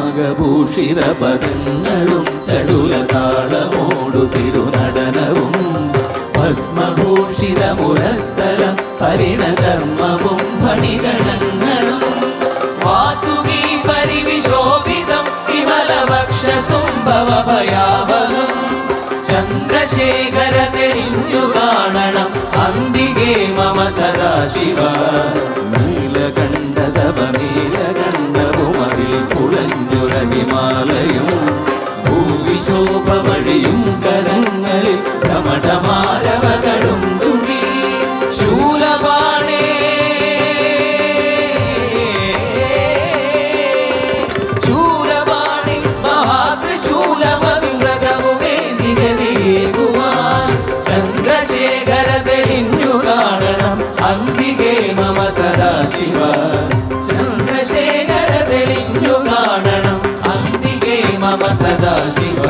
നാഗഭൂഷിത പദങ്ങളും ചടുലതാളമോടു തിരുനടനവും ഭസ്മഭൂഷിത മുരസ്ഥലം പരിണചർമ്മവും ഫണിഗണങ്ങളും വാസുകി പരിവിശോഭിതം വിമലവക്ഷസുംഭവഭയാവഹം ചന്ദ്രശേഖര തെളിഞ്ഞു കാണണം അന്തികേ മമ സദാശിവ നീലകണ്ഠതപനീലകണ്ഠവുമതിൽ കുളഞ്ഞുര ഹിമാലയം ഭൂവിശോഭ വഴിയും കരങ്ങളിൽ ഘമഠമാരവകളും തുണി ശൂലപാണേ ശൂലപാണി മഹാത്രിശൂലമധുരകവുമേ നിഗതിയേകുവാൻ ചന്ദ്രശേഖര തെളിഞ്ഞു കാണണം അന്തികേ മമ സദാശിവ ചന്ദ്രശേഖര തെളിഞ്ഞു കാണണം അന്തികേ മമ സദാശിവ